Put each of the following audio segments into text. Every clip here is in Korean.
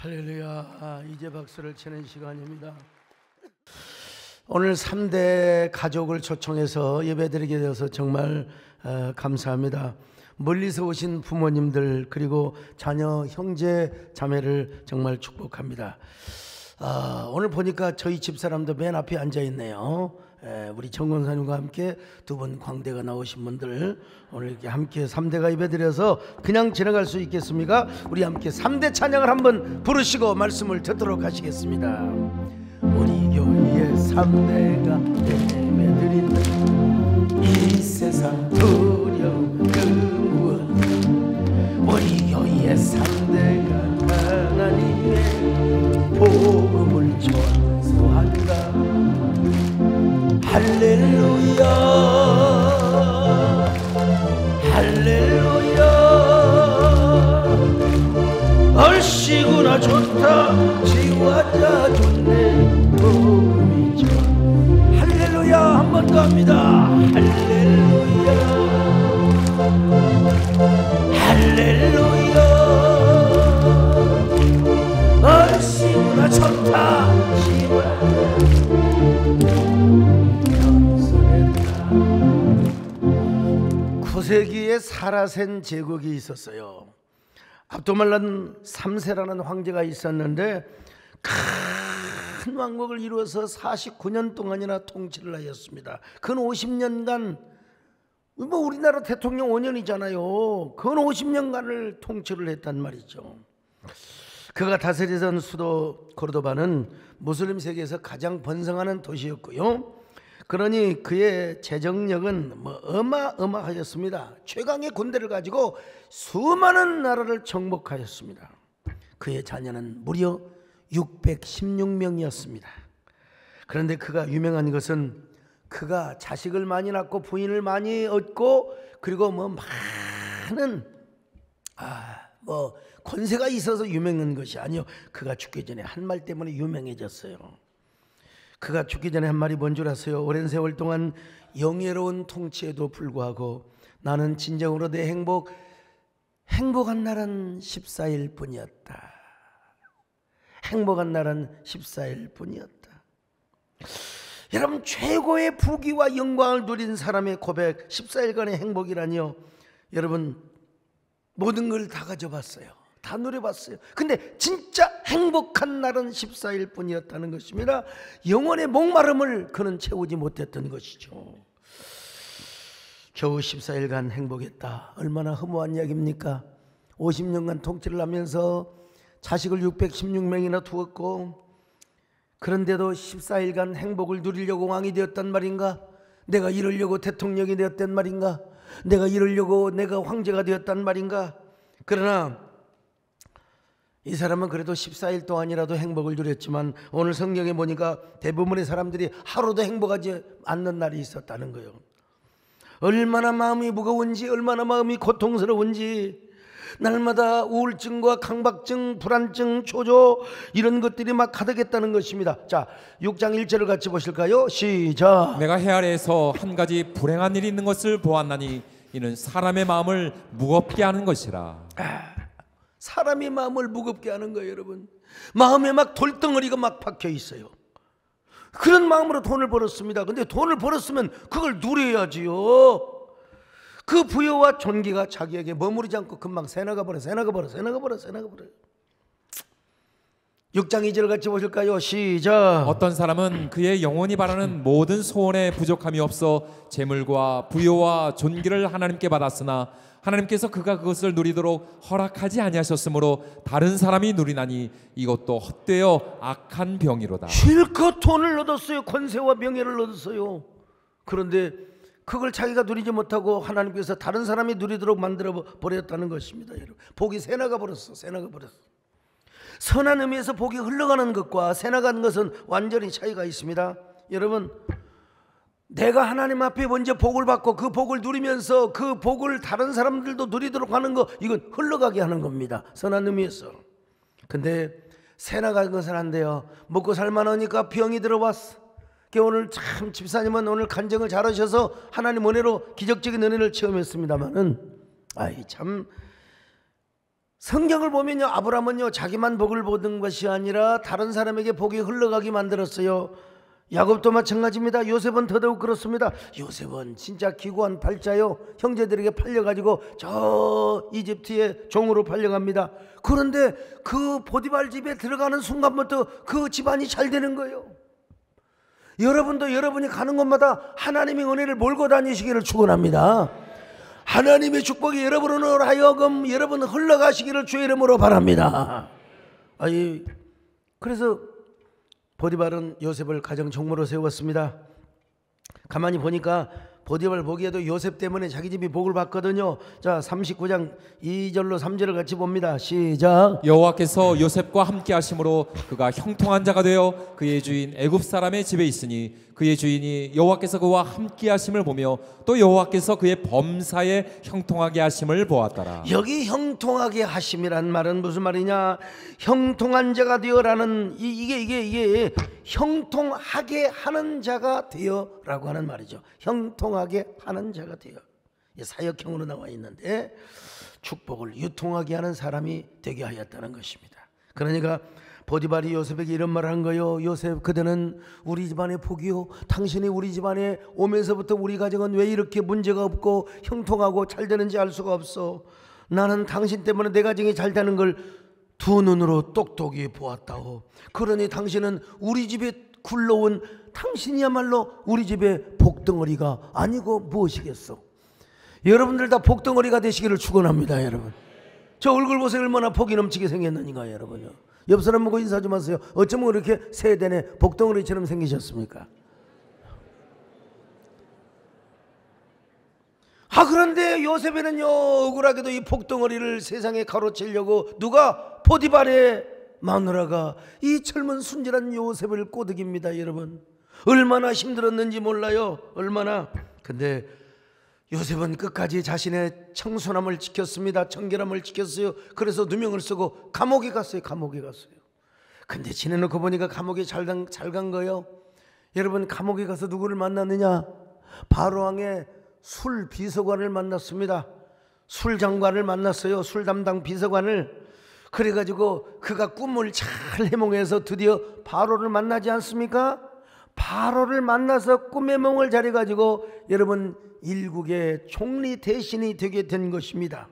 할렐루야. 이제 박수를 치는 시간입니다. 오늘 3대 가족을 초청해서 예배드리게 되어서 정말 감사합니다. 멀리서 오신 부모님들 그리고 자녀 형제 자매를 정말 축복합니다. 오늘 보니까 저희 집사람도 맨 앞에 앉아 있네요. 우리 정권사님과 함께 두 분 광대가 나오신 분들 오늘 이렇게 함께 3대가 예배드려서 그냥 지나갈 수 있겠습니까? 우리 함께 3대 찬양을 한번 부르시고 말씀을 듣도록 하시겠습니다. 우리 교회의 3대가 예배드린다. 이 세상 두려움 그 무엇. 우리 교회의 3대가 하나님의 복음을 전수한다. 할렐루야 할렐루야. 얼씨구나 좋다 지와자 좋네 복음이 좋아. 할렐루야. 한 번 더 합니다. 할렐루야 할렐루야. 얼씨구나 좋다 지와자. 구세기에 사라센 제국이 있었어요. 압도말란 3세라는 황제가 있었는데 큰 왕국을 이루어서 49년 동안이나 통치를 하였습니다. 근 50년간 뭐 우리나라 대통령 5년이잖아요. 근 50년간을 통치를 했단 말이죠. 그가 다스리던 수도 코르도바는 무슬림 세계에서 가장 번성하는 도시였고요. 그러니 그의 재정력은 어마어마하였습니다. 최강의 군대를 가지고 수많은 나라를 정복하였습니다. 그의 자녀는 무려 616명이었습니다. 그런데 그가 유명한 것은 그가 자식을 많이 낳고 부인을 많이 얻고 그리고 많은 권세가 있어서 유명한 것이 아니요, 그가 죽기 전에 한 말 때문에 유명해졌어요. 그가 죽기 전에 한 말이 뭔 줄 아세요? 오랜 세월 동안 영예로운 통치에도 불구하고 나는 진정으로 내 행복한 날은 14일 뿐이었다. 행복한 날은 14일 뿐이었다. 여러분, 최고의 부귀와 영광을 누린 사람의 고백, 14일간의 행복이라니요. 여러분, 모든 걸 다 가져봤어요. 다 누려봤어요. 근데 진짜 행복한 날은 14일 뿐이었다는 것입니다. 영혼의 목마름을 그는 채우지 못했던 것이죠. 겨우 14일간 행복했다. 얼마나 허무한 이야기입니까? 50년간 통치를 하면서 자식을 616명이나 두었고, 그런데도 14일간 행복을 누리려고 왕이 되었단 말인가? 내가 이러려고 대통령이 되었단 말인가? 내가 이러려고 내가 황제가 되었단 말인가? 그러나 이 사람은 그래도 14일 동안이라도 행복을 누렸지만 오늘 성경에 보니까 대부분의 사람들이 하루도 행복하지 않는 날이 있었다는 거예요. 얼마나 마음이 무거운지, 얼마나 마음이 고통스러운지, 날마다 우울증과 강박증, 불안증, 초조 이런 것들이 막 가득했다는 것입니다. 자, 6장 1절을 같이 보실까요? 시작. 내가 해 아래에서 한 가지 불행한 일이 있는 것을 보았나니 이는 사람의 마음을 무겁게 하는 것이라. 사람의 마음을 무겁게 하는 거예요. 여러분, 마음에 막 돌덩어리가 막 박혀 있어요. 그런 마음으로 돈을 벌었습니다. 근데 돈을 벌었으면 그걸 누려야지요. 그 부여와 존귀가 자기에게 머무르지 않고 금방 새나가 버려. 6장 2절 같이 보실까요? 시작. 어떤 사람은 그의 영혼이 바라는 모든 소원에 부족함이 없어 재물과 부여와 존귀를 하나님께 받았으나 하나님께서 그가 그것을 누리도록 허락하지 아니하셨으므로 다른 사람이 누리나니 이것도 헛되어 악한 병이로다. 실컷 돈을 얻었어요. 권세와 명예를 얻었어요. 그런데 그걸 자기가 누리지 못하고 하나님께서 다른 사람이 누리도록 만들어 버렸다는 것입니다. 여러분, 복이 새나가 버렸어. 선한 의미에서 복이 흘러가는 것과 새나가는 것은 완전히 차이가 있습니다. 여러분, 내가 하나님 앞에 먼저 복을 받고 그 복을 누리면서 그 복을 다른 사람들도 누리도록 하는 거, 이건 흘러가게 하는 겁니다. 선한 의미에서. 근데 새나가는 것은 안 돼요. 먹고 살만하니까 병이 들어왔어. 오늘 참 집사님은 오늘 간증을 잘하셔서 하나님 은혜로 기적적인 은혜를 체험했습니다마는 참 성경을 보면요, 아브라함은요 자기만 복을 보는 것이 아니라 다른 사람에게 복이 흘러가게 만들었어요. 야곱도 마찬가지입니다. 요셉은 더더욱 그렇습니다. 요셉은 진짜 기구한 팔자요. 형제들에게 팔려가지고 저 이집트의 종으로 팔려갑니다. 그런데 그 보디발 집에 들어가는 순간부터 그 집안이 잘 되는 거예요. 여러분도 여러분이 가는 곳마다 하나님의 은혜를 몰고 다니시기를 축원합니다. 하나님의 축복이 여러분으로 하여금 여러분 흘러가시기를 주의 이름으로 바랍니다. 그래서 보디발은 요셉을 가정 종무로 세웠습니다. 가만히 보니까 보디발 보기에도 요셉 때문에 자기 집이 복을 받거든요. 자, 39장 2절로 3절을 같이 봅니다. 시작. 여호와께서 요셉과 함께 하심으로 그가 형통한 자가 되어 그의 주인 애굽 사람의 집에 있으니 그의 주인이 여호와께서 그와 함께 하심을 보며 또 여호와께서 그의 범사에 형통하게 하심을 보았더라. 여기 형통하게 하심이란 말은 무슨 말이냐? 형통한 자가 되어라는 이게 형통하게 하는 자가 되어라고 하는 말이죠. 형통하게 하는 자가 되어. 사역형으로 나와 있는데 축복을 유통하게 하는 사람이 되게 하였다는 것입니다. 그러니까 보디발이 요셉에게 이런 말을 한 거예요. 요셉, 그대는 우리 집안의 복이요, 당신이 우리 집안에 오면서부터 우리 가정은 왜 이렇게 문제가 없고 형통하고 잘 되는지 알 수가 없어. 나는 당신 때문에 내 가정이 잘 되는 걸 두 눈으로 똑똑히 보았다오. 그러니 당신은 우리 집에 굴러온 당신이야말로 우리 집의 복덩어리가 아니고 무엇이겠어. 여러분들 다 복덩어리가 되시기를 축원합니다. 여러분, 저 얼굴 보세요. 얼마나 복이 넘치게 생겼는가. 여러분요, 옆 사람 보고 인사 좀 하세요. 어쩌면 그렇게 세대내 복덩어리처럼 생기셨습니까? 그런데 요셉에는요, 억울하게도 이 복덩어리를 세상에 가로채려고 누가? 보디발의 마누라가 이 젊은 순진한 요셉을 꼬드깁니다. 여러분, 얼마나 힘들었는지 몰라요. 얼마나. 근데 요셉은 끝까지 자신의 청순함을 지켰습니다. 청결함을 지켰어요. 그래서 누명을 쓰고 감옥에 갔어요. 감옥에 갔어요. 근데 지내놓고 보니까 감옥에 잘 간 거예요. 여러분, 감옥에 가서 누구를 만났느냐? 바로왕의 술 비서관을 만났습니다. 술 장관을 만났어요. 술 담당 비서관을. 그래가지고 그가 꿈을 잘 해몽해서 드디어 바로를 만나지 않습니까? 바로를 만나서 꿈의 몽을 잘해가지고 여러분 일국의 총리 대신이 되게 된 것입니다.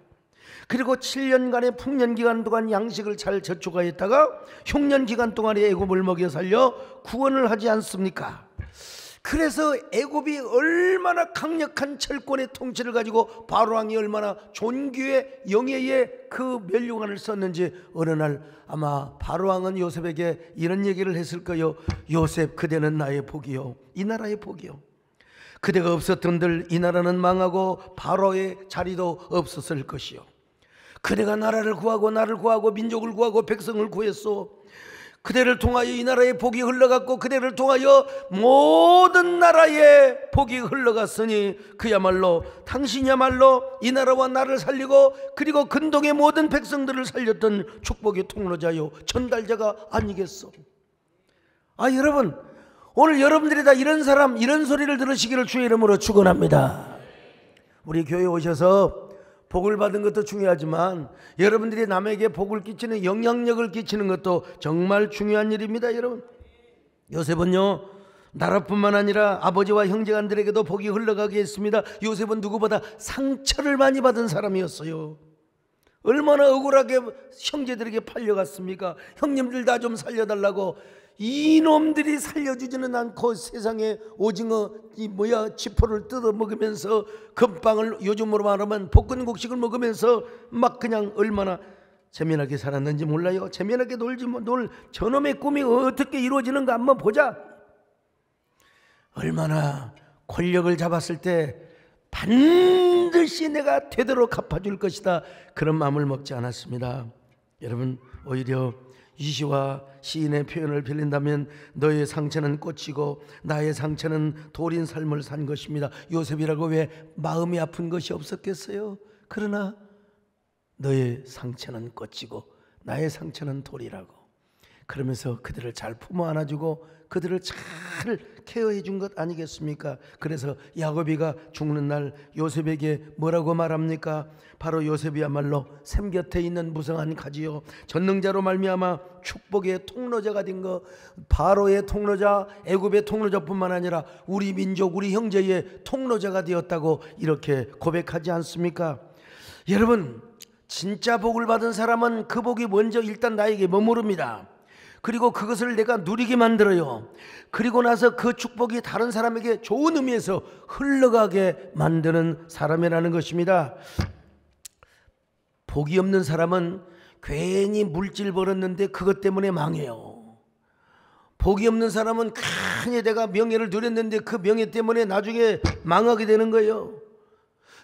그리고 7년간의 풍년기간 동안 양식을 잘 저축하였다가 흉년기간 동안에 애굽을 먹여 살려 구원을 하지 않습니까? 그래서 애굽이 얼마나 강력한 철권의 통치를 가지고 바로왕이 얼마나 존귀의 영예의 그 멸류관을 썼는지 어느 날 아마 바로왕은 요셉에게 이런 얘기를 했을 거예요. 요셉, 그대는 나의 복이요, 이 나라의 복이요. 그대가 없었던들 이 나라는 망하고 바로의 자리도 없었을 것이요. 그대가 나라를 구하고 나를 구하고 민족을 구하고 백성을 구했소. 그대를 통하여 이 나라의 복이 흘러갔고 그대를 통하여 모든 나라의 복이 흘러갔으니 그야말로 당신이야말로 이 나라와 나를 살리고 그리고 근동의 모든 백성들을 살렸던 축복의 통로자요, 전달자가 아니겠소. 여러분, 오늘 여러분들이 다 이런 사람, 이런 소리를 들으시기를 주의 이름으로 축원합니다. 우리 교회에 오셔서 복을 받은 것도 중요하지만 여러분들이 남에게 복을 끼치는 영향력을 끼치는 것도 정말 중요한 일입니다. 여러분, 요셉은요, 나라뿐만 아니라 아버지와 형제간들에게도 복이 흘러가게 했습니다. 요셉은 누구보다 상처를 많이 받은 사람이었어요. 얼마나 억울하게 형제들에게 팔려갔습니까? 형님들 다 좀 살려달라고. 이놈들이 살려주지는 않고 세상에 오징어 지포를 뜯어 먹으면서 금빵을 요즘으로 말하면 볶은국식을 먹으면서 막 그냥 얼마나 재미나게 살았는지 몰라요. 재미나게 놀 저놈의 꿈이 어떻게 이루어지는가 한번 보자. 얼마나 권력을 잡았을 때 반드시 내가 되도록 갚아줄 것이다, 그런 마음을 먹지 않았습니다. 여러분, 오히려 이시와 시인의 표현을 빌린다면 너의 상처는 꽃이고 나의 상처는 돌인 삶을 산 것입니다. 요셉이라고 왜 마음이 아픈 것이 없었겠어요? 그러나 너의 상처는 꽃이고 나의 상처는 돌이라고. 그러면서 그들을 잘 품어 안아주고 그들을 잘 케어해 준 것 아니겠습니까? 그래서 야곱이가 죽는 날 요셉에게 뭐라고 말합니까? 바로 요셉이야말로 샘 곁에 있는 무성한 가지요 전능자로 말미암아 축복의 통로자가 된 거, 바로의 통로자, 애굽의 통로자뿐만 아니라 우리 민족, 우리 형제의 통로자가 되었다고 이렇게 고백하지 않습니까? 여러분, 진짜 복을 받은 사람은 그 복이 먼저 일단 나에게 머무릅니다. 그리고 그것을 내가 누리게 만들어요. 그리고 나서 그 축복이 다른 사람에게 좋은 의미에서 흘러가게 만드는 사람이라는 것입니다. 복이 없는 사람은 괜히 물질 벌었는데 그것 때문에 망해요. 복이 없는 사람은 괜히 내가 명예를 누렸는데 그 명예 때문에 나중에 망하게 되는 거예요.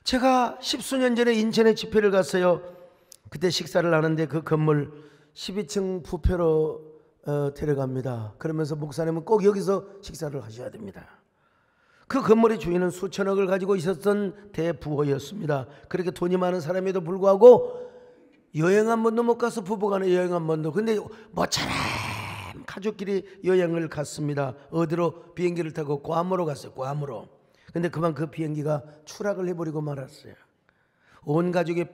제가 10수년 전에 인천에 집회를 갔어요. 그때 식사를 하는데 그 건물 12층 부페로 데려갑니다. 그러면서 목사님은 꼭 여기서 식사를 하셔야 됩니다. 그 건물의 주인은 수천억을 가지고 있었던 대부호였습니다. 그렇게 돈이 많은 사람에도 불구하고 여행 한 번도 못 가서 부부간에 여행 한 번도. 근데 모처럼 가족끼리 여행을 갔습니다. 어디로? 비행기를 타고 괌으로 갔어요. 괌으로. 근데 그만 그 비행기가 추락을 해버리고 말았어요. 온 가족이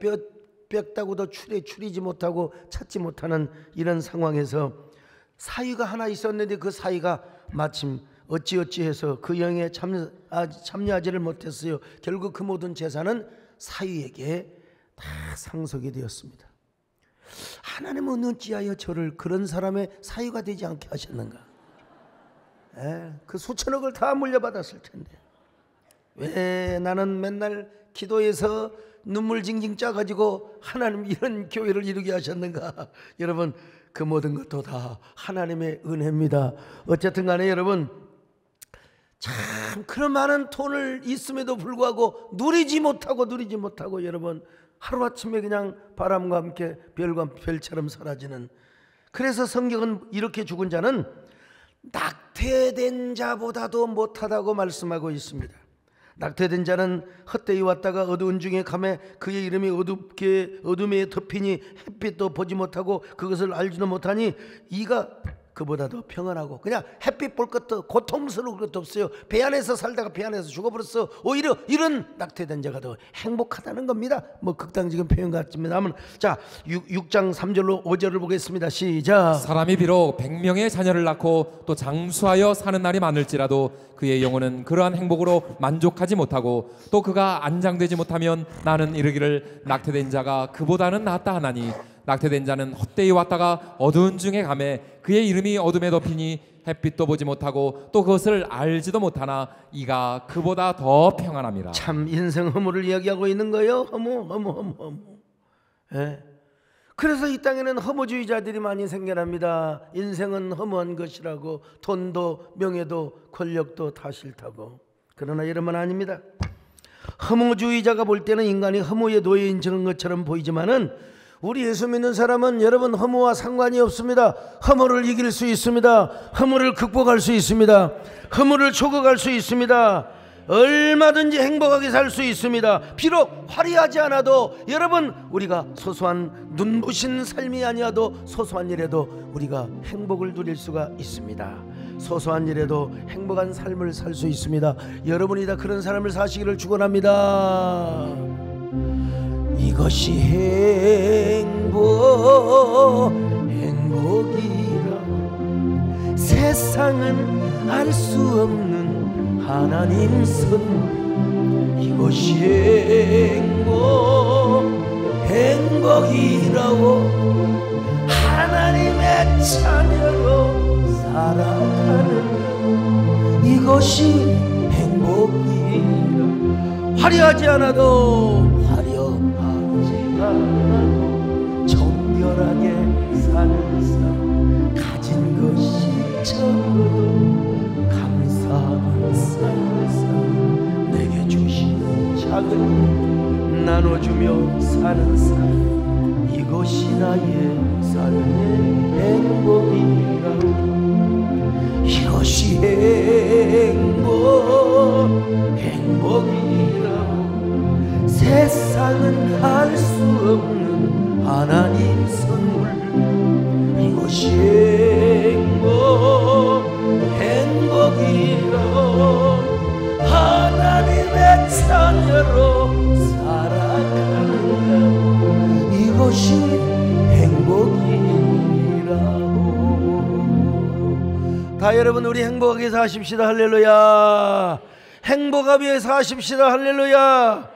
뼈다구도 추리지 못하고 찾지 못하는 이런 상황에서 사위가 하나 있었는데 그 사위가 마침 어찌해서 그 여행에 참여하지를 못했어요. 결국 그 모든 재산은 사위에게 다 상속이 되었습니다. 하나님은 어찌하여 저를 그런 사람의 사위가 되지 않게 하셨는가? 그 수천억을 다 물려받았을 텐데 왜 나는 맨날 기도해서 눈물 징징 짜가지고 하나님 이런 교회를 이루게 하셨는가? 여러분, 그 모든 것도 다 하나님의 은혜입니다. 어쨌든 간에 여러분, 참 그런 많은 돈을 있음에도 불구하고 누리지 못하고 여러분 하루아침에 그냥 바람과 함께 별과 별처럼 사라지는. 그래서 성경은 이렇게 죽은 자는 낙태된 자보다도 못하다고 말씀하고 있습니다. 낙태된 자는 헛되이 왔다가 어두운 중에 감에 그의 이름이 어둠에 덮이니 햇빛도 보지 못하고 그것을 알지도 못하니 이가 그보다도 평안하고 그냥 햇빛 볼 것도 고통스러울 것도 없어요. 배 안에서 살다가 배 안에서 죽어버렸어. 오히려 이런 낙태된 자가 더 행복하다는 겁니다. 뭐 극단적인 표현 같습니다만, 자 6장 3절로 5절을 보겠습니다. 시작. 사람이 비록 100명의 자녀를 낳고 또 장수하여 사는 날이 많을지라도 그의 영혼은 그러한 행복으로 만족하지 못하고 또 그가 안장되지 못하면 나는 이르기를 낙태된 자가 그보다는 낫다 하나니 낙태된 자는 헛되이 왔다가 어두운 중에 가매 그의 이름이 어둠에 덮이니 햇빛도 보지 못하고 또 그것을 알지도 못하나 이가 그보다 더 평안함이라. 참 인생 허무를 이야기하고 있는 거예요. 허무. 그래서 이 땅에는 허무주의자들이 많이 생겨납니다. 인생은 허무한 것이라고, 돈도 명예도 권력도 다 싫다고. 그러나 여러분, 아닙니다. 허무주의자가 볼 때는 인간이 허무에 놓여있는 것처럼 보이지만은 우리 예수 믿는 사람은 여러분 허무와 상관이 없습니다. 허무를 이길 수 있습니다. 허무를 극복할 수 있습니다. 허무를 초과할 수 있습니다. 얼마든지 행복하게 살 수 있습니다. 비록 화려하지 않아도 여러분, 우리가 소소한 눈부신 삶이 아니어도 소소한 일에도 우리가 행복을 누릴 수가 있습니다. 소소한 일에도 행복한 삶을 살 수 있습니다. 여러분이 다 그런 삶을 사시기를 축원합니다. 이것이 행복이라 세상은 알 수 없는 하나님 선물. 이것이 행복이라고 하나님의 자녀로 살아가는 이것이 행복이라. 화려하지 않아도 정결하게 사는 삶, 가진 것이 적어도 감사하는 삶, 내게 주신 작은 나눠주며 사는 삶, 이것이 나의 삶의 행복이라고. 이것이 행복이라고 세상은 알 수 없는 하나님 선물. 이것이 자, 여러분 우리 행복하게 사십시다. 할렐루야. 행복하게 사십시다. 할렐루야.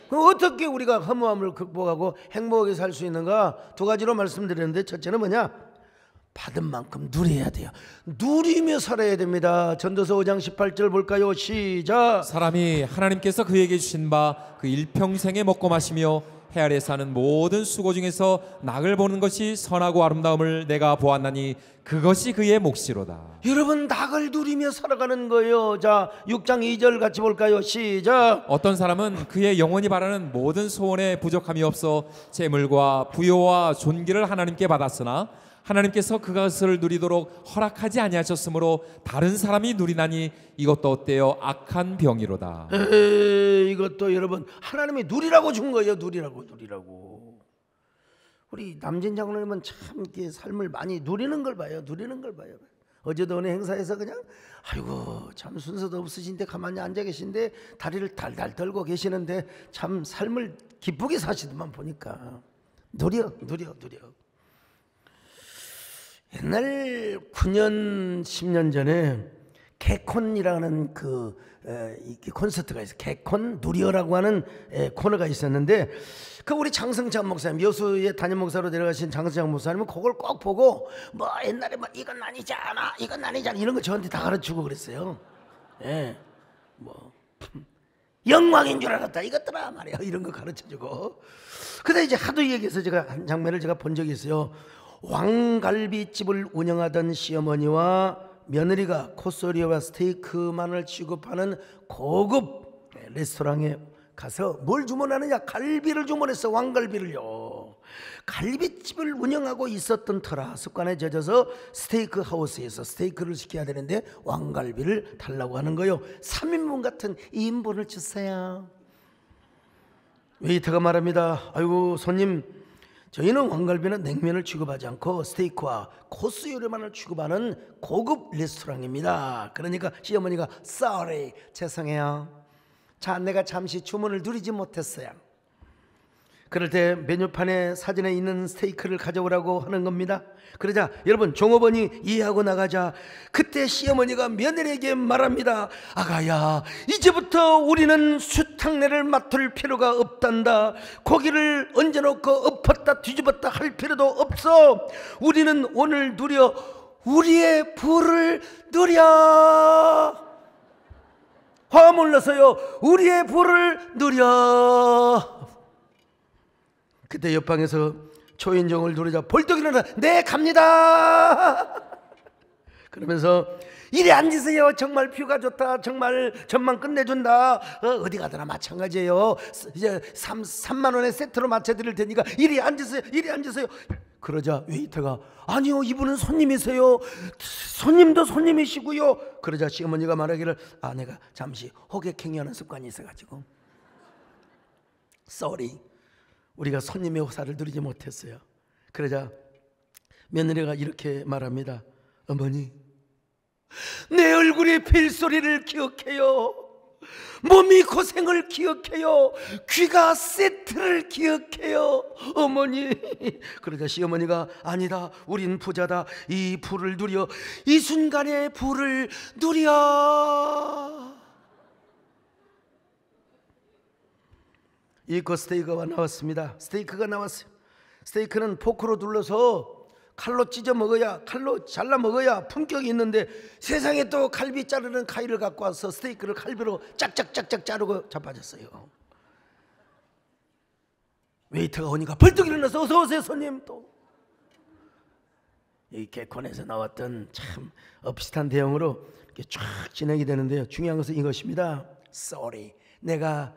그럼 어떻게 우리가 허무함을 극복하고 행복하게 살 수 있는가? 두 가지로 말씀드렸는데, 첫째는 뭐냐? 받은 만큼 누려야 돼요. 누리며 살아야 됩니다. 전도서 5장 18절 볼까요? 시작. 사람이 하나님께서 그에게 주신 바 그 일평생에 먹고 마시며 해 아래 사는 모든 수고 중에서 낙을 보는 것이 선하고 아름다움을 내가 보았나니 그것이 그의 몫이로다. 여러분, 낙을 누리며 살아가는 거예요. 자, 6장 2절 같이 볼까요? 시작. 어떤 사람은 그의 영혼이 바라는 모든 소원에 부족함이 없어 재물과 부요와 존귀를 하나님께 받았으나 하나님께서 그것을 누리도록 허락하지 아니하셨으므로 다른 사람이 누리나니 이것도 어때요? 악한 병이로다. 이것도 여러분 하나님이 누리라고 준 거예요. 누리라고. 우리 남진 장로님은 참 이렇게 삶을 많이 누리는 걸 봐요. 어제도 어느 행사에서 그냥 아이고 참 순서도 없으신데 가만히 앉아 계신데 다리를 달달 떨고 계시는데 참 삶을 기쁘게 사시더만 보니까 누려. 옛날 9년 10년 전에 개콘이라는 그 콘서트가 있어요. 개콘 누리어라고 하는 코너가 있었는데, 그 우리 장성찬 목사님, 여수의 담임 목사로 내려가신 장성찬 목사님은 그걸 꼭 보고 뭐 옛날에 뭐 이건 아니잖아 이런 거 저한테 다 가르치고 그랬어요. 예, 뭐 영광인 줄 알았다 이것들아 말이야, 이런 거 가르쳐주고. 근데 이제 하도 얘기해서 제가 한 장면을 제가 본 적이 있어요. 왕갈비집을 운영하던 시어머니와 며느리가 코스요리와 스테이크만을 취급하는 고급 레스토랑에 가서 뭘 주문하느냐? 갈비를 주문했어. 왕갈비를요. 갈비집을 운영하고 있었던 터라 습관에 젖어서 스테이크 하우스에서 스테이크를 시켜야 되는데 왕갈비를 달라고 하는 거요. 3인분 같은 2인분을 주세요. 웨이터가 말합니다. 아이고 손님, 저희는 왕갈비나 냉면을 취급하지 않고 스테이크와 코스 요리만을 취급하는 고급 레스토랑입니다. 그러니까 시어머니가 sorry, 죄송해요. 자, 내가 잠시 주문을 누리지 못했어요. 그럴 때 메뉴판에 사진에 있는 스테이크를 가져오라고 하는 겁니다. 그러자 여러분 종업원이 이해하고 나가자 그때 시어머니가 며느리에게 말합니다. 아가야, 이제부터 우리는 수탕내를 맡을 필요가 없단다. 고기를 얹어놓고 엎었다 뒤집었다 할 필요도 없어. 우리는 오늘 누려 우리의 부를 누려. 화물러서요, 우리의 부를 누려. 그때 옆방에서 초인종을 누르자 벌떡 일어나 네 갑니다 그러면서 이리 앉으세요. 정말 뷰가 좋다. 정말 전망 끝내준다. 어디 가더나 마찬가지예요. 이제 3만 원의 세트로 맞춰드릴 테니까 이리 앉으세요. 그러자 웨이터가 아니요, 이분은 손님이세요. 손님도 손님이시고요. 그러자 시어머니가 말하기를 내가 잠시 호객행위하는 습관이 있어가지고 sorry, 우리가 손님의 호사를 누리지 못했어요. 그러자 며느리가 이렇게 말합니다. 어머니, 내 얼굴의 벨소리를 기억해요. 몸이 고생을 기억해요. 귀가 세트를 기억해요. 어머니. 그러자 시어머니가 아니다, 우린 부자다. 이 부를 누려, 이 순간의 부를 누려. 이거 스테이크가 나왔습니다. 스테이크가 나왔어요. 스테이크는 포크로 둘러서 칼로 찢어 먹어야, 칼로 잘라 먹어야 품격이 있는데 세상에 또 갈비 자르는 가위를 갖고 와서 스테이크를 칼비로 짝짝짝짝 자르고 자빠졌어요. 웨이터가 오니까 벌떡 일어나서 어서 오세요 손님. 또 이 개콘에서 나왔던 참 비슷한 대형으로 이렇게 쫙 진행이 되는데요. 중요한 것은 이것입니다. Sorry, 내가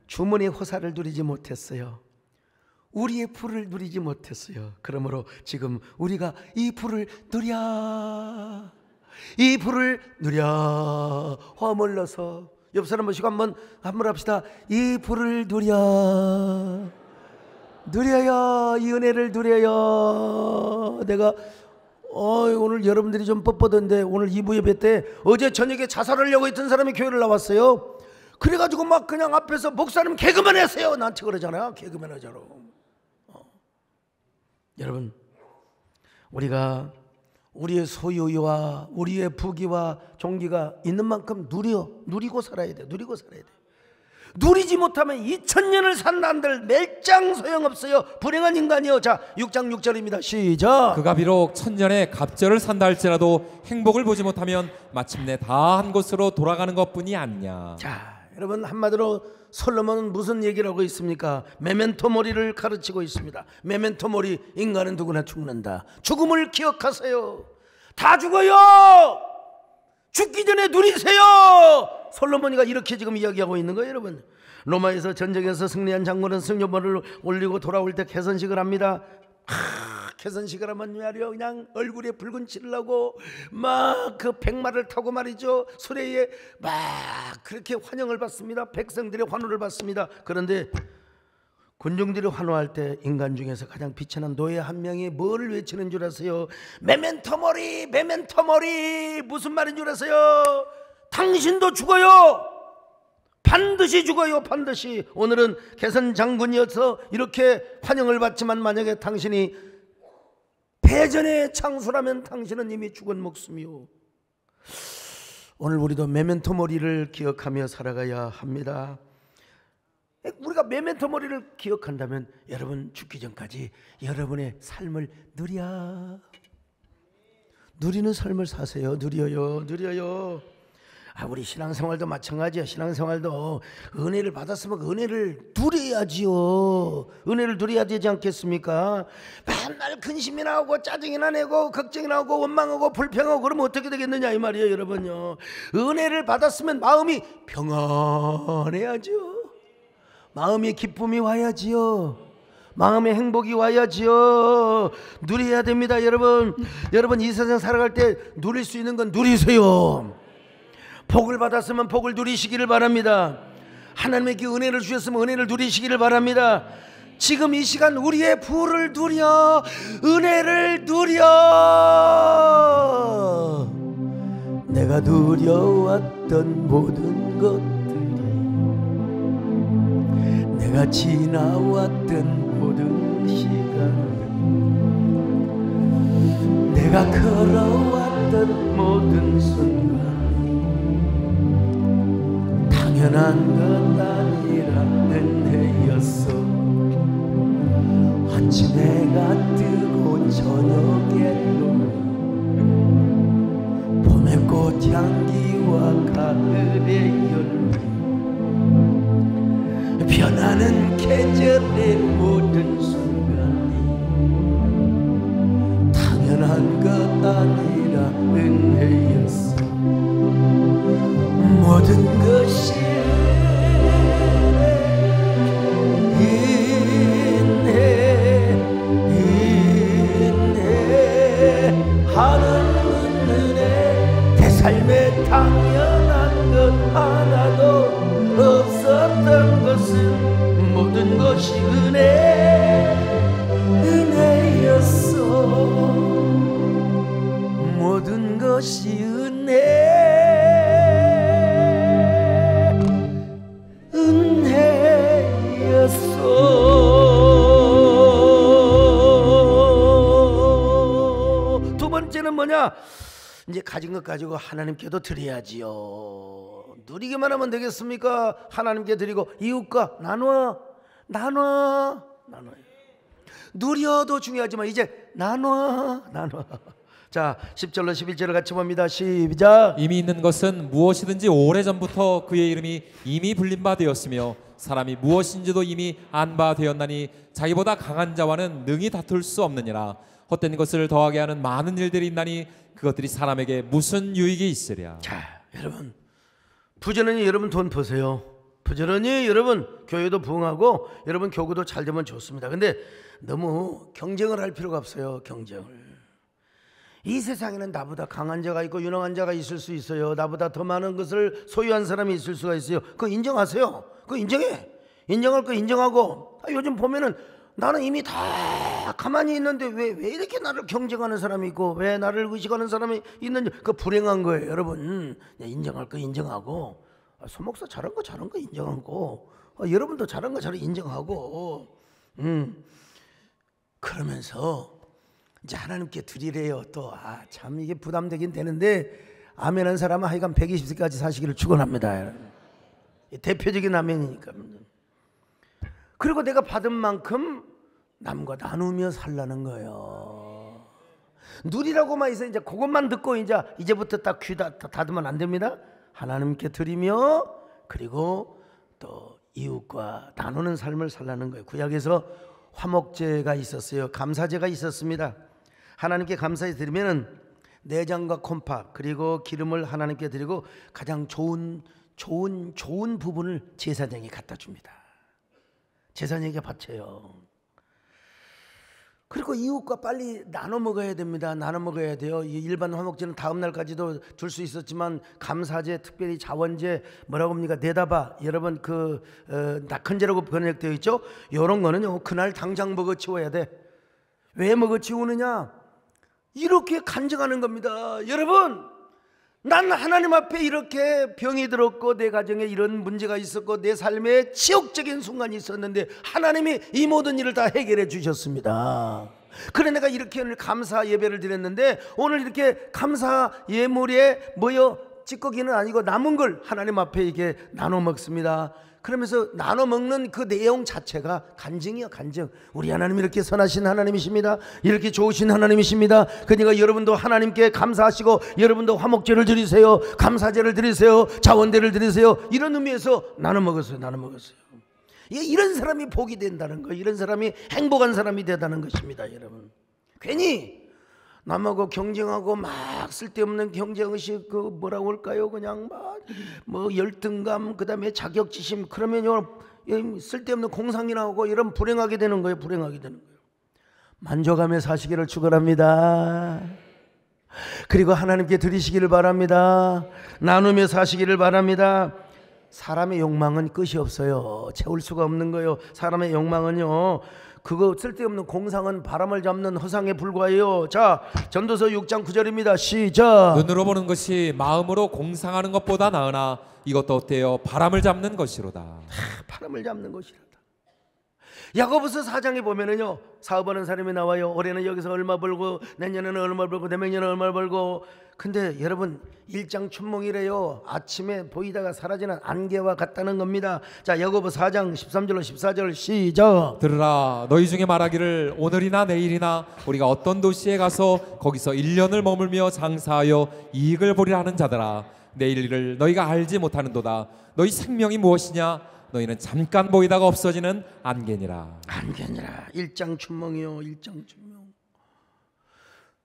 주문의 호사를 누리지 못했어요. 우리의 부를 누리지 못했어요. 그러므로 지금 우리가 이 부를 누려, 이 부를 누려. 화물러서 옆 사람 모시고 한번 합시다. 이 부를 누려요. 이 은혜를 누려요. 내가 오늘 여러분들이 좀 뻣뻣한데 오늘 2부 예배 때 어제 저녁에 자살하려고 했던 사람이 교회를 나왔어요. 그래가지고 막 그냥 앞에서 목사님 개그맨 하세요 나한테 그러잖아요. 개그맨 하자로. 여러분, 우리가 우리의 소유와 우리의 부귀와 종기가 있는 만큼 누리고 살아야 돼. 누리고 살아야 돼. 누리지 못하면 2000년을 산 남들 멸장 소용없어요. 불행한 인간이요. 자, 6장 6절입니다. 시작. 그가 비록 천년의 갑절을 산다 할지라도 행복을 보지 못하면 마침내 다 한 곳으로 돌아가는 것뿐이 아니냐. 자, 여러분, 한마디로 솔로몬은 무슨 얘기를 하고 있습니까? 메멘토 모리를 가르치고 있습니다. 메멘토 모리, 인간은 누구나 죽는다. 죽음을 기억하세요. 다 죽어요. 죽기 전에 누리세요. 솔로몬이가 이렇게 지금 이야기하고 있는 거예요, 여러분. 로마에서 전쟁에서 승리한 장군은 승려번을 올리고 돌아올 때 개선식을 합니다. 개선식을 하면 말이요, 그냥 얼굴에 붉은 칠을 하고 막 그 백마를 타고 말이죠, 수레에 막 그렇게 환영을 받습니다. 백성들의 환호를 받습니다. 그런데 군중들이 환호할 때 인간 중에서 가장 비천한 노예 한 명이 뭐를 외치는 줄 아세요? 메멘토 모리, 메멘토 모리. 무슨 말인 줄 아세요? 당신도 죽어요. 반드시 죽어요. 반드시. 오늘은 개선 장군이어서 이렇게 환영을 받지만 만약에 당신이 패전의 창수라면 당신은 이미 죽은 목숨이요. 오늘 우리도 메멘토 모리를 기억하며 살아가야 합니다. 우리가 메멘토 모리를 기억한다면 여러분 죽기 전까지 여러분의 삶을 누리는 삶을 사세요. 누려요. 우리 신앙생활도 마찬가지야. 신앙생활도 은혜를 받았으면 그 은혜를 누려야지요. 은혜를 누려야 되지 않겠습니까? 맨날 근심이나 하고 짜증이나 내고 걱정이나 하고 원망하고 불평하고 그러면 어떻게 되겠느냐 이 말이에요, 여러분요. 은혜를 받았으면 마음이 평안해야죠. 마음의 기쁨이 와야지요. 마음의 행복이 와야지요. 누려야 됩니다, 여러분. 여러분 이 세상 살아갈 때 누릴 수 있는 건 누리세요. 복을 받았으면 복을 누리시기를 바랍니다. 하나님께 은혜를 주셨으면 은혜를 누리시기를 바랍니다. 지금 이 시간 우리의 부를 누려, 은혜를 누려. 내가 누려왔던 모든 것들이, 내가 지나왔던 모든 시간들, 내가 걸어왔던 모든 순간 당연한 것 아니라 은혜였어. 아침 해가 뜨고 저녁에 봄의 꽃향기와 가을의 열매, 변하는 계절의 모든 순간이 당연한 것 아니라 은혜였어. 모든 것이 인해 하는 은혜. 내 삶에 당연한 것 하나도 없었던 것은 모든 것이 은혜였어. 모든 것이 두 번째는 뭐냐? 이제 가진 것 가지고 하나님께도 드려야지요. 누리기만 하면 되겠습니까? 하나님께 드리고 이웃과 나눠. 누려도 중요하지만 이제 나눠. 자, 10절로 11절을 같이 봅니다. 시작. 이미 있는 것은 무엇이든지 오래전부터 그의 이름이 이미 불린 바 되었으며 사람이 무엇인지도 이미 안 바 되었나니 자기보다 강한 자와는 능히 다툴 수 없느니라. 헛된 것을 더하게 하는 많은 일들이 있나니 그것들이 사람에게 무슨 유익이 있으랴. 자, 여러분 부지런히 여러분 돈 버세요. 부지런히 여러분 교회도 부흥하고 여러분 교구도 잘 되면 좋습니다. 근데 너무 경쟁을 할 필요가 없어요. 경쟁을. 이 세상에는 나보다 강한 자가 있고 유능한 자가 있을 수 있어요. 나보다 더 많은 것을 소유한 사람이 있을 수가 있어요. 그거 인정하세요. 그거 인정해. 인정할 거 인정하고. 요즘 보면은 나는 이미 다 가만히 있는데 왜 이렇게 나를 경쟁하는 사람이 있고 왜 나를 의식하는 사람이 있는지, 그 불행한 거예요, 여러분. 인정할 거 인정하고, 소목사 잘한 거 인정하고, 여러분도 잘한 거 인정하고, 그러면서 이제 하나님께 드리래요. 또 참 이게 부담되긴 되는데 아멘한 사람은 하여간 120세까지 사시기를 축원합니다. 대표적인 아멘이니까. 그리고 내가 받은 만큼 남과 나누며 살라는 거예요. 누리라고만 해서 이제 그것만 듣고 이제부터 딱 귀 닫으면 안 됩니다. 하나님께 드리며 그리고 또 이웃과 나누는 삶을 살라는 거예요. 구약에서 화목제가 있었어요. 감사제가 있었습니다. 하나님께 감사해 드리면은 내장과 콩팥 그리고 기름을 하나님께 드리고 가장 좋은 부분을 제사장이 갖다 줍니다. 제사장에게 바쳐요. 그리고 이웃과 빨리 나눠 먹어야 됩니다. 나눠 먹어야 돼요. 일반 화목제는 다음 날까지도 줄 수 있었지만 감사제, 특별히 자원제 뭐라고 합니까? 내다봐. 여러분 낙헌제라고 번역되어 있죠. 이런 거는요 그날 당장 먹어 치워야 돼. 왜 먹어 치우느냐? 이렇게 간증하는 겁니다. 여러분, 난 하나님 앞에 이렇게 병이 들었고 내 가정에 이런 문제가 있었고 내 삶에 지옥적인 순간이 있었는데 하나님이 이 모든 일을 다 해결해 주셨습니다. 그래 내가 이렇게 오늘 감사 예배를 드렸는데 오늘 이렇게 감사 예물에 모여 찌꺼기는 아니고 남은 걸 하나님 앞에 이게 나눠 먹습니다. 그러면서 나눠 먹는 그 내용 자체가 간증이요, 간증. 우리 하나님 이렇게 선하신 하나님이십니다. 이렇게 좋으신 하나님이십니다. 그러니까 여러분도 하나님께 감사하시고 여러분도 화목제를 드리세요, 감사제를 드리세요, 자원제를 드리세요. 이런 의미에서 나눠 먹었어요. 나눠 먹었어요. 이런 사람이 복이 된다는 거예요. 이런 사람이 행복한 사람이 되다는 것입니다. 여러분, 괜히 남하고 경쟁하고 막 쓸데없는 경쟁의식, 그 뭐라고 할까요? 그냥 막 뭐 열등감, 그 다음에 자격지심, 그러면요 쓸데없는 공상이 나오고 이런 불행하게 되는 거예요. 불행하게 되는 거예요. 만족하며 사시기를 축원합니다. 그리고 하나님께 드리시기를 바랍니다. 나누며 사시기를 바랍니다. 사람의 욕망은 끝이 없어요. 채울 수가 없는 거예요. 사람의 욕망은요, 그거 쓸데없는 공상은 바람을 잡는 허상에 불과해요. 자, 전도서 6장 9절입니다. 시작. 눈으로 보는 것이 마음으로 공상하는 것보다 나으나 이것도 어때요? 바람을 잡는 것이로다. 바람을 잡는 것이로다. 야고보서 4장에 보면은요, 사업하는 사람이 나와요. 올해는 여기서 얼마 벌고 내년에는 얼마 벌고 내명년에는 얼마 벌고. 근데 여러분, 일장춘몽이래요. 아침에 보이다가 사라지는 안개와 같다는 겁니다. 자, 야고보 4장 13절로 14절 시작. 들으라, 너희 중에 말하기를 오늘이나 내일이나 우리가 어떤 도시에 가서 거기서 1년을 머물며 장사하여 이익을 보리라 하는 자들아, 내일 일을 너희가 알지 못하는도다. 너희 생명이 무엇이냐? 너희는 잠깐 보이다가 없어지는 안개니라. 안개니라. 일장춘몽이요, 일장춘몽.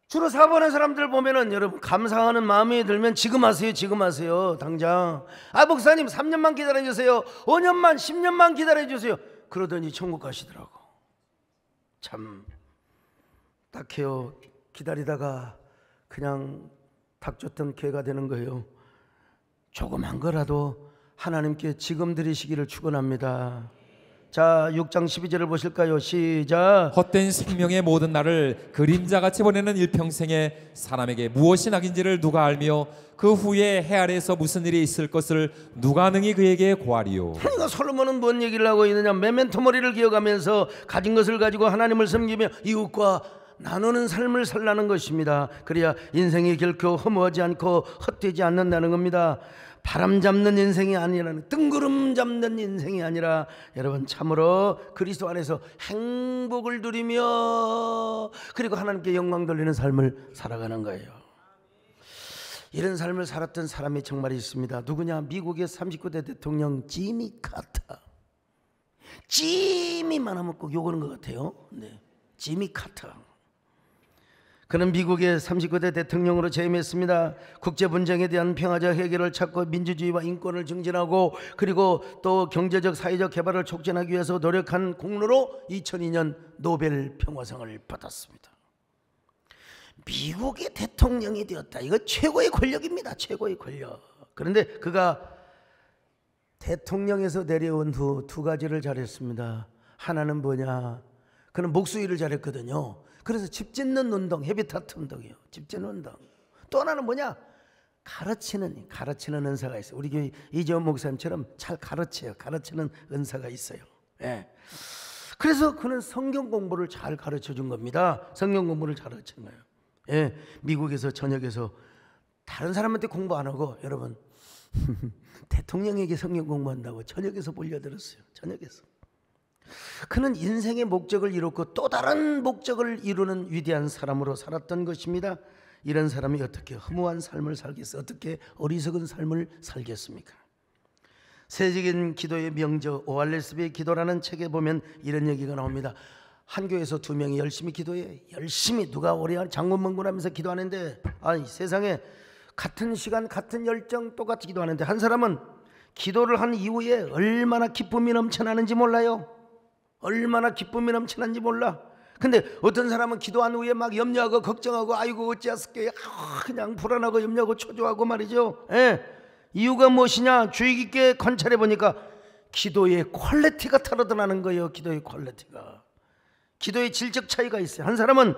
주로 사업하는 사람들 보면은 여러분, 감사하는 마음이 들면 지금 하세요, 지금 하세요, 당장. 목사님 3년만 기다려주세요, 5년만 10년만 기다려주세요. 그러더니 천국 가시더라고. 참 딱해요. 기다리다가 그냥 닥쳤던 개가 되는 거예요. 조그만 거라도 하나님께 지금 드리시기를 축원합니다. 자, 6장 12절을 보실까요? 시작. 헛된 생명의 모든 날을 그림자같이 보내는 일평생에 사람에게 무엇이 낙인지를 누가 알며 그 후에 해 아래에서 무슨 일이 있을 것을 누가 능히 그에게 고하리요. 그러니까 솔로몬은 뭔 얘기를 하고 있느냐? 메멘토 모리를 기억하면서 가진 것을 가지고 하나님을 섬기며 이웃과 나누는 삶을 살라는 것입니다. 그래야 인생이 결코 허무하지 않고 헛되지 않는다는 겁니다. 바람 잡는 인생이 아니라는, 뜬구름 잡는 인생이 아니라 여러분 참으로 그리스도 안에서 행복을 누리며 그리고 하나님께 영광 돌리는 삶을 살아가는 거예요. 이런 삶을 살았던 사람이 정말 있습니다. 누구냐? 미국의 39대 대통령 지미 카터. 지미만 하면 꼭 요거는 것 같아요. 네, 지미 카터. 그는 미국의 39대 대통령으로 재임했습니다. 국제 분쟁에 대한 평화적 해결을 찾고 민주주의와 인권을 증진하고 그리고 또 경제적 사회적 개발을 촉진하기 위해서 노력한 공로로 2002년 노벨 평화상을 받았습니다. 미국의 대통령이 되었다. 이거 최고의 권력입니다. 최고의 권력. 그런데 그가 대통령에서 내려온 후 두 가지를 잘했습니다. 하나는 뭐냐? 그는 목수일을 잘했거든요. 그래서 집 짓는 운동, 헤비타트 운동이요. 집 짓는 운동. 또 하나는 뭐냐? 가르치는 은사가 있어요. 우리 교회 이재원 목사님처럼 잘 가르쳐요. 가르치는 은사가 있어요. 예. 그래서 그는 성경 공부를 잘 가르쳐 준 겁니다. 성경 공부를 잘 가르친 거예요. 예, 미국에서 전역에서 다른 사람한테 공부 안 하고, 여러분 대통령에게 성경 공부한다고 전역에서 몰려들었어요. 전역에서. 그는 인생의 목적을 이뤘고 또 다른 목적을 이루는 위대한 사람으로 살았던 것입니다. 이런 사람이 어떻게 허무한 삶을 살겠어요? 어떻게 어리석은 삶을 살겠습니까? 세계적인 기도의 명저 오알레스비의 기도라는 책에 보면 이런 얘기가 나옵니다. 한 교회에서 두 명이 열심히 기도해. 열심히 누가 오래 장군멍군하면서 기도하는데, 아니 세상에 같은 시간 같은 열정 똑같이 기도하는데 한 사람은 기도를 한 이후에 얼마나 기쁨이 넘쳐나는지 몰라요. 얼마나 기쁨이 넘쳐나는지 몰라. 근데 어떤 사람은 기도한 후에 막 염려하고 걱정하고 아이고 어찌했을게 그냥 불안하고 염려하고 초조하고 말이죠. 예. 이유가 무엇이냐? 주의 깊게 관찰해 보니까 기도의 퀄리티가 다르더라는 거예요. 기도의 퀄리티가. 기도의 질적 차이가 있어요. 한 사람은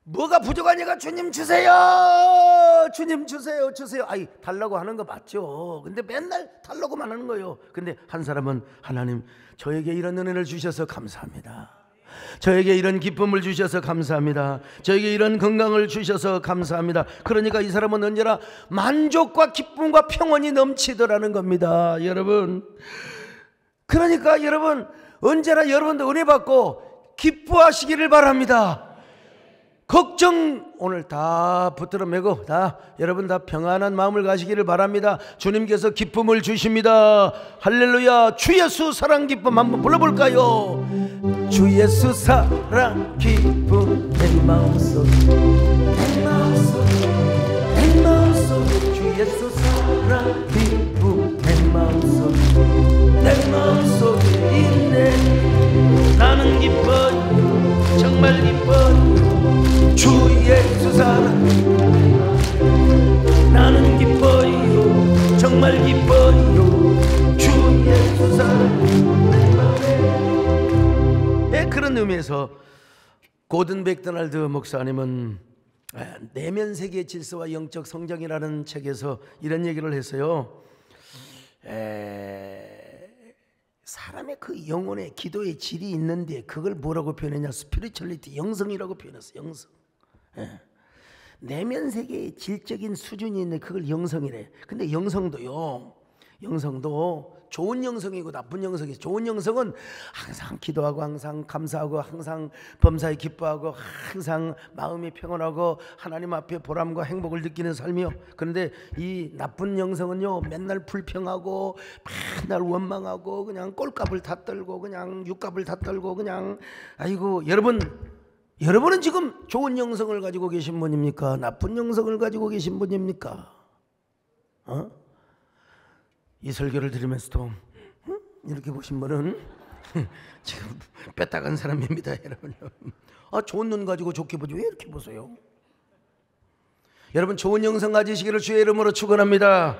뭐가 부족하니까 주님 주세요, 주님 주세요, 주세요. 아이 달라고 하는 거 맞죠. 근데 맨날 달라고만 하는 거예요. 근데 한 사람은 하나님 저에게 이런 은혜를 주셔서 감사합니다. 저에게 이런 기쁨을 주셔서 감사합니다. 저에게 이런 건강을 주셔서 감사합니다. 그러니까 이 사람은 언제나 만족과 기쁨과 평온이 넘치더라는 겁니다. 여러분, 그러니까 여러분 언제나 여러분도 은혜 받고 기뻐하시기를 바랍니다. 걱정 오늘 다 붙들어 매고 다 여러분 다 평안한 마음을 가시기를 바랍니다. 주님께서 기쁨을 주십니다. 할렐루야. 주 예수 사랑 기쁨 한번 불러볼까요? 주 예수 사랑 기쁨 내 마음속 내 마음속 내 마음속 주 예수 사랑 기쁨 내 마음속 내 마음속에 있네. 나는 기뻐요 정말 기뻐요 주 예수 사랑. 나는 기뻐요 정말 기뻐요 주 예수 사랑. 네, 그런 의미에서 고든 맥도날드 목사님은 내면 세계의 질서와 영적 성장이라는 책에서 이런 얘기를 했어요. 사람의 그 영혼의 기도의 질이 있는데 그걸 뭐라고 표현했냐? 스피리추얼리티, 영성이라고 표현했어요. 영성. 내면 세계의 질적인 수준이 있는데 그걸 영성이래. 근데 영성도요, 영성도 좋은 영성이고 나쁜 영성이. 좋은 영성은 항상 기도하고 항상 감사하고 항상 범사에 기뻐하고 항상 마음이 평온하고 하나님 앞에 보람과 행복을 느끼는 삶이요. 그런데 이 나쁜 영성은요 맨날 불평하고 맨날 원망하고 그냥 꼴값을 다 떨고 그냥 육값을 다 떨고 그냥. 아이고 여러분은 지금 좋은 영성을 가지고 계신 분입니까? 나쁜 영성을 가지고 계신 분입니까? 이 설교를 들으면서도 이렇게 보신 분은 지금 뺐다간 사람입니다, 여러분. 좋은 눈 가지고 좋게 보지 왜 이렇게 보세요? 여러분 좋은 영성 가지시기를 주의 이름으로 축원합니다.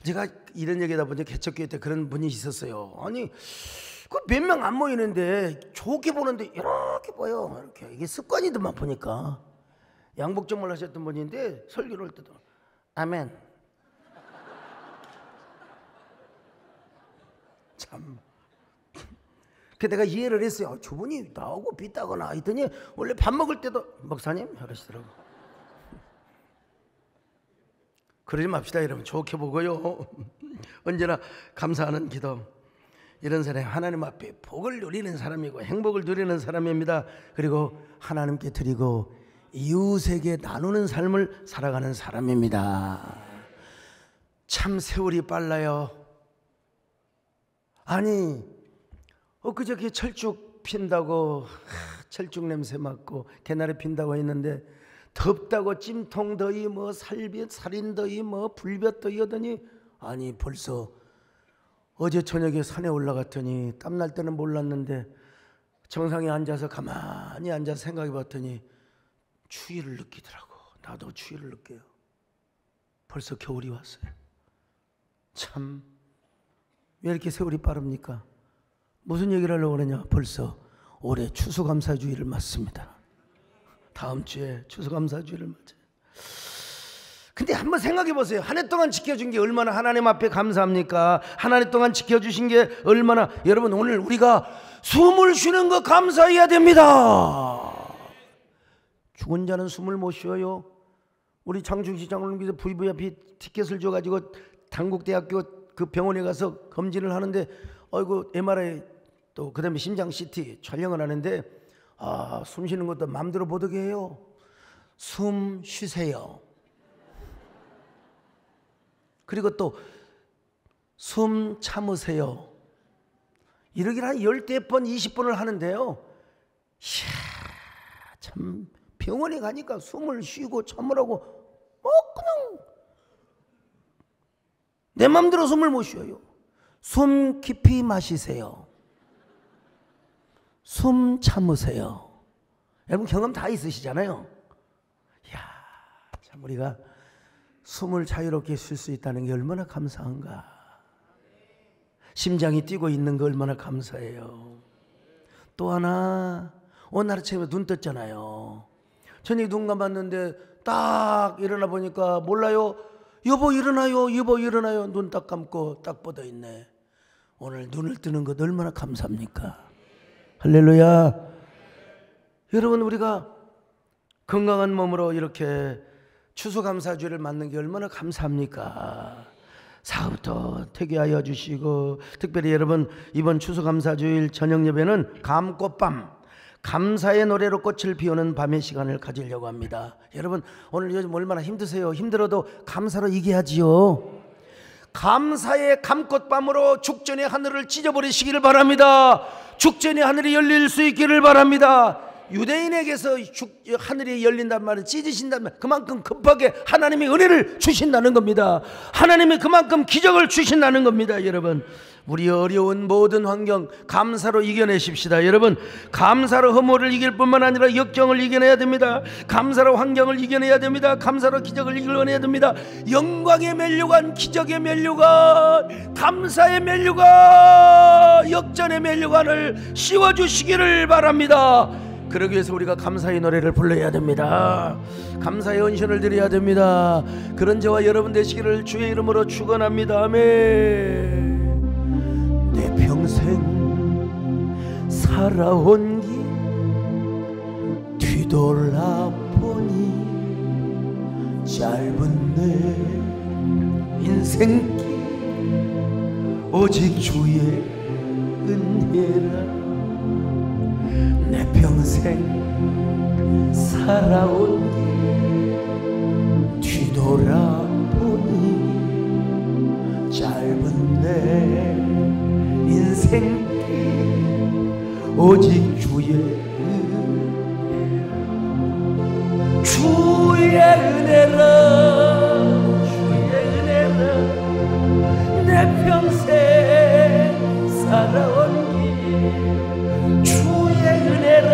제가 이런 얘기하다 보니 개척교회 때 그런 분이 있었어요. 아니 그 몇 명 안 모이는데 좋게 보는데 이렇게 보여. 이렇게 이게 습관이더만 보니까. 양복점을 하셨던 분인데 설교를 할 때도 아멘. 참. 그 내가 이해를 했어요. 저분이 나오고 빗다거나 했더니 원래 밥 먹을 때도 목사님 이러시더라고. 그러지 맙시다 여러분. 좋게 보고요. 언제나 감사하는 기도. 이런 사람이 하나님 앞에 복을 누리는 사람이고 행복을 누리는 사람입니다. 그리고 하나님께 드리고 이웃에게 나누는 삶을 살아가는 사람입니다. 참 세월이 빨라요. 아니 엊그저께 철쭉 핀다고 철쭉 냄새 맡고 개나리 핀다고 했는데 덥다고 찜통더위 뭐 살인더위 뭐 불볕더위 하더니 아니 벌써 어제 저녁에 산에 올라갔더니 땀날 때는 몰랐는데 정상에 앉아서 가만히 앉아서 생각해 봤더니 추위를 느끼더라고. 나도 추위를 느껴요. 벌써 겨울이 왔어요. 참 왜 이렇게 세월이 빠릅니까? 무슨 얘기를 하려고 그러냐? 벌써 올해 추수감사주의를 맞습니다. 다음 주에 추수감사주의를 맞아요. 근데 한번 생각해 보세요. 한 해 동안 지켜준 게 얼마나 하나님 앞에 감사합니까? 한 해 동안 지켜주신 게 얼마나. 여러분, 오늘 우리가 숨을 쉬는 거 감사해야 됩니다. 죽은 자는 숨을 못 쉬어요. 우리 장충시 장로님께서 VVIP 티켓을 줘가지고 단국대학교 그 병원에 가서 검진을 하는데, 어이구 MRI 또 그다음에 심장 CT 촬영을 하는데, 숨 쉬는 것도 마음대로 못 하게 해요. 숨 쉬세요. 그리고 또 숨 참으세요. 이러기를 한 10번 20번을 하는데요, 이야, 참 병원에 가니까 숨을 쉬고 참으라고 그냥 내 맘대로 숨을 못 쉬어요. 숨 깊이 마시세요. 숨 참으세요. 여러분 경험 다 있으시잖아요. 이야, 참 우리가 숨을 자유롭게 쉴 수 있다는 게 얼마나 감사한가. 심장이 뛰고 있는 거 얼마나 감사해요. 또 하나, 오늘 아침에 눈 떴잖아요. 저녁에 눈 감았는데 딱 일어나 보니까, 몰라요, 여보 일어나요, 여보 일어나요. 눈 딱 감고 딱 뻗어 있네. 오늘 눈을 뜨는 것 얼마나 감사합니까? 할렐루야. 여러분, 우리가 건강한 몸으로 이렇게 추수감사주를 맞는 게 얼마나 감사합니까? 사업도 되게하여 주시고, 특별히 여러분 이번 추수감사주일 저녁 예배는 감꽃밤, 감사의 노래로 꽃을 피우는 밤의 시간을 가지려고 합니다. 여러분 오늘 요즘 얼마나 힘드세요? 힘들어도 감사로 이겨야지요. 감사의 감꽃밤으로 죽전의 하늘을 찢어버리시기를 바랍니다. 죽전의 하늘이 열릴 수 있기를 바랍니다. 유대인에게서 하늘이 열린단 말은 찢으신단 말, 그만큼 급하게 하나님이 은혜를 주신다는 겁니다. 하나님이 그만큼 기적을 주신다는 겁니다. 여러분, 우리 어려운 모든 환경 감사로 이겨내십시다. 여러분, 감사로 허물을 이길 뿐만 아니라 역경을 이겨내야 됩니다. 감사로 환경을 이겨내야 됩니다. 감사로 기적을 이겨내야 됩니다. 영광의 면류관, 기적의 면류관, 감사의 면류관, 역전의 면류관을 씌워주시기를 바랍니다. 그러기 위해서 우리가 감사의 노래를 불러야 됩니다. 감사의 헌신을 드려야 됩니다. 그런 저와 여러분 되시기를 주의 이름으로 축원합니다. 아멘. 내 평생 살아온 길 뒤돌아보니 짧은 내 인생길 오직 주의 은혜라. 내 평생 살아온 길 뒤돌아보니 짧은 내 인생길 오직 주의 은혜라. 주의 은혜라, 주의 은혜라. 내 평생 살아온 길 주의 은혜라,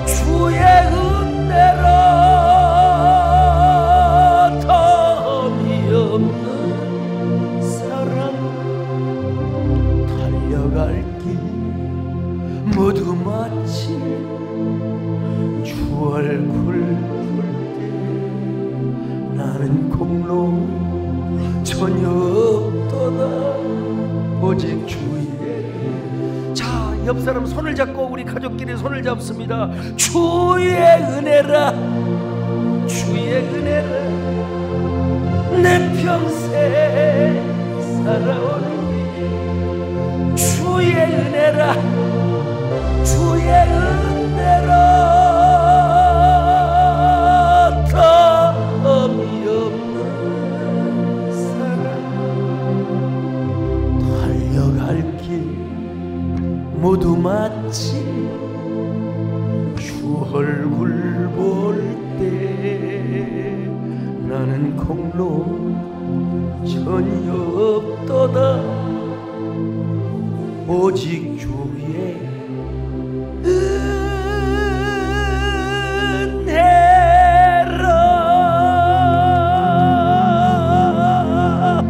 주의 은혜라. 덤이 없는 사랑 달려갈 길 모두 마치 주 얼굴 볼 때 나는 공로 전혀 없도다 오직 주의. 옆 사람 손을 잡고 우리 가족끼리 손을 잡습니다. 주의 은혜라, 주의 은혜라. 내 평생 살아온 길 주의 은혜라, 주의 은혜라. 덤이 없는 사랑 달려갈 길 모두 마치 주 얼굴 볼 때 나는 공로 전혀 없도다 오직 주의 은혜라.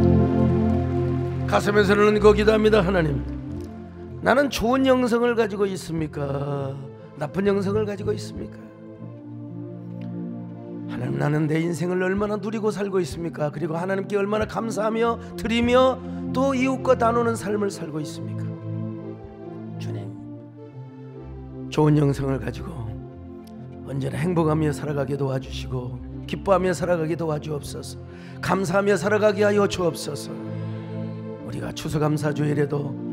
가슴에서는 거기다합니다. 하나님, 나는 좋은 영성을 가지고 있습니까? 나쁜 영성을 가지고 있습니까? 하나님, 나는 내 인생을 얼마나 누리고 살고 있습니까? 그리고 하나님께 얼마나 감사하며 드리며 또 이웃과 나누는 삶을 살고 있습니까? 주님, 좋은 영성을 가지고 언제나 행복하며 살아가게 도와주시고 기뻐하며 살아가게 도와주옵소서. 감사하며 살아가게 하여 주옵소서. 우리가 추수감사주일에도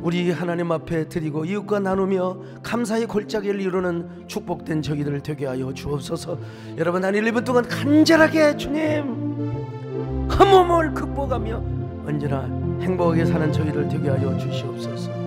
우리 하나님 앞에 드리고 이웃과 나누며 감사의 골짜기를 이루는 축복된 저희들 되게 하여 주옵소서. 여러분, 한 1, 2분 동안 간절하게 주님 험함을 극복하며 언제나 행복하게 사는 저희들 되게 하여 주시옵소서.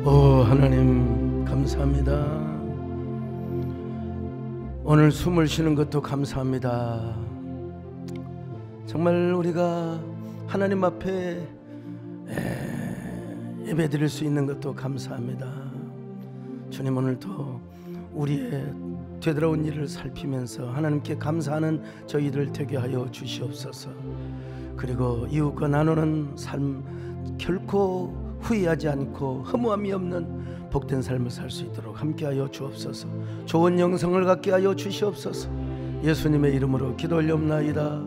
오 하나님, 감사합니다. 오늘 숨을 쉬는 것도 감사합니다. 정말 우리가 하나님 앞에 예배 드릴 수 있는 것도 감사합니다. 주님, 오늘도 우리의 되돌아온 일을 살피면서 하나님께 감사하는 저희들 되게 하여 주시옵소서. 그리고 이웃과 나누는 삶 결코 후회하지 않고 허무함이 없는 복된 삶을 살 수 있도록 함께하여 주옵소서. 좋은 영성을 갖게 하여 주시옵소서. 예수님의 이름으로 기도 올려옵나이다.